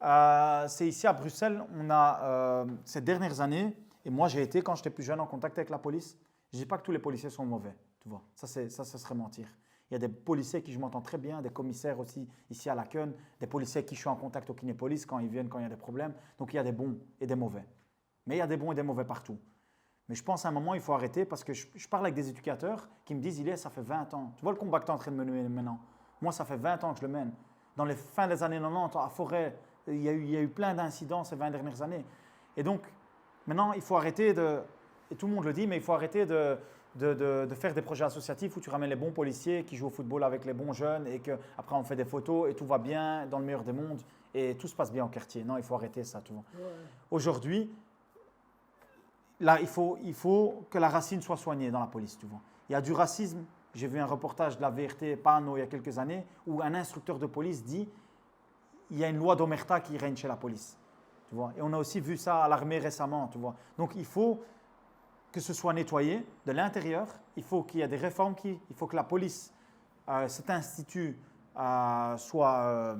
c'est ici à Bruxelles, on a ces dernières années, et moi j'ai été quand j'étais plus jeune en contact avec la police. Je ne dis pas que tous les policiers sont mauvais, tu vois. Ça, ce serait mentir. Il y a des policiers qui je m'entends très bien, des commissaires aussi ici à la Keun, des policiers qui je suis en contact au Kinépolis quand ils viennent, quand il y a des problèmes. Donc il y a des bons et des mauvais. Mais il y a des bons et des mauvais partout. Mais je pense à un moment, il faut arrêter parce que je parle avec des éducateurs qui me disent, Ilyes, ça fait 20 ans. Tu vois le combat que tu es en train de mener maintenant. Moi, ça fait 20 ans que je le mène. Dans les fins des années 90, à Forêt, il y a eu plein d'incidents ces 20 dernières années. Et donc, maintenant, il faut arrêter et tout le monde le dit, mais il faut arrêter de faire des projets associatifs où tu ramènes les bons policiers qui jouent au football avec les bons jeunes et qu'après on fait des photos et tout va bien dans le meilleur des mondes et tout se passe bien au quartier. Non, il faut arrêter ça, tu vois. Ouais. Aujourd'hui, là, il faut que la racine soit soignée dans la police, tu vois. Il y a du racisme. J'ai vu un reportage de la VRT Pano il y a quelques années où un instructeur de police dit il y a une loi d'omerta qui règne chez la police, tu vois. Et on a aussi vu ça à l'armée récemment, tu vois. Donc il faut que ce soit nettoyé de l'intérieur. Il faut qu'il y ait des réformes. Il faut que la police, cet institut, soit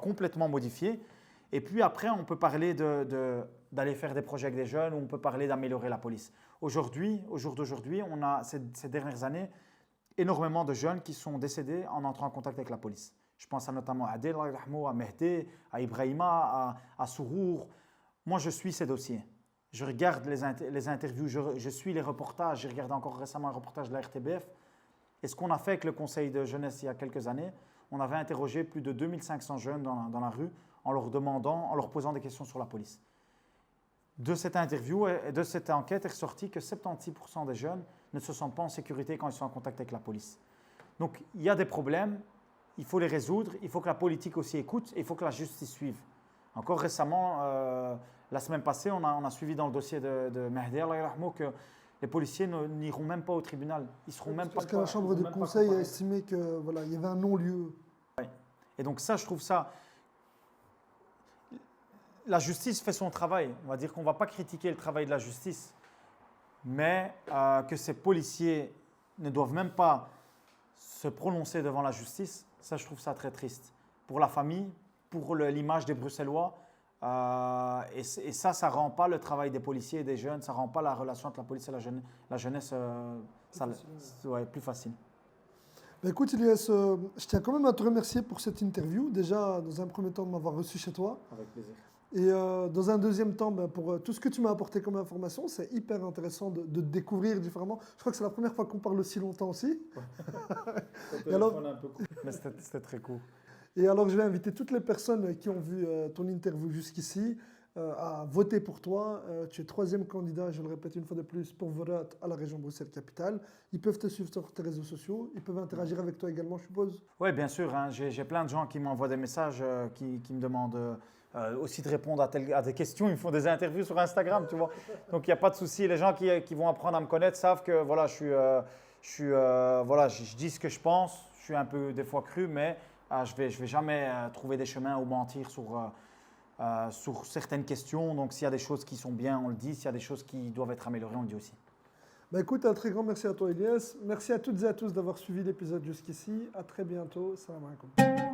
complètement modifié. Et puis après, on peut parler d'aller faire des projets avec des jeunes ou on peut parler d'améliorer la police. Aujourd'hui, au jour d'aujourd'hui, on a ces dernières années énormément de jeunes qui sont décédés en entrant en contact avec la police. Je pense notamment à Adel, à Mehdi, à Ibrahima, à Sourour. Moi, je suis ces dossiers. Je regarde les interviews, je suis les reportages. J'ai regardé encore récemment un reportage de la RTBF. Et ce qu'on a fait avec le conseil de jeunesse il y a quelques années, on avait interrogé plus de 2500 jeunes dans la rue en leur posant des questions sur la police. De cette interview et de cette enquête est ressorti que 76% des jeunes ne se sentent pas en sécurité quand ils sont en contact avec la police. Donc, il y a des problèmes, il faut les résoudre, il faut que la politique aussi écoute et il faut que la justice suive. Encore récemment, la semaine passée, on a suivi dans le dossier de Mehdi que les policiers n'iront même pas au tribunal. Ils seront même parce que la chambre de conseil a estimé qu'il y avait un non-lieu. Oui. Et donc ça, je trouve ça... La justice fait son travail. On va dire qu'on ne va pas critiquer le travail de la justice, mais que ces policiers ne doivent même pas se prononcer devant la justice, ça, je trouve ça très triste. Pour la famille, pour l'image des Bruxellois, et ça ne rend pas le travail des policiers et des jeunes, ça ne rend pas la relation entre la police et la jeunesse plus facile. Ben écoute, Ilyes, je tiens quand même à te remercier pour cette interview. Déjà, dans un premier temps, de m'avoir reçu chez toi. Avec plaisir. Et dans un deuxième temps, pour tout ce que tu m'as apporté comme information, c'est hyper intéressant de découvrir différemment. Je crois que c'est la première fois qu'on parle aussi longtemps aussi. Et alors, un peu cool. Mais c'était très cool. Et alors, je vais inviter toutes les personnes qui ont vu ton interview jusqu'ici à voter pour toi. Tu es 3e candidat, je le répète une fois de plus, pour vote à la région Bruxelles-Capitale. Ils peuvent te suivre sur tes réseaux sociaux. Ils peuvent interagir avec toi également, je suppose. Oui, bien sûr. Hein. J'ai plein de gens qui m'envoient des messages, qui me demandent aussi de répondre à des questions. Ils me font des interviews sur Instagram, tu vois. Donc, il n'y a pas de souci. Les gens qui vont apprendre à me connaître savent que voilà, je dis ce que je pense. Je suis un peu des fois cru, mais je vais jamais trouver des chemins ou mentir sur certaines questions. Donc, s'il y a des choses qui sont bien, on le dit. S'il y a des choses qui doivent être améliorées, on le dit aussi. Bah écoute, un très grand merci à toi, Ilyes. Merci à toutes et à tous d'avoir suivi l'épisode jusqu'ici. À très bientôt. Salam alaikum.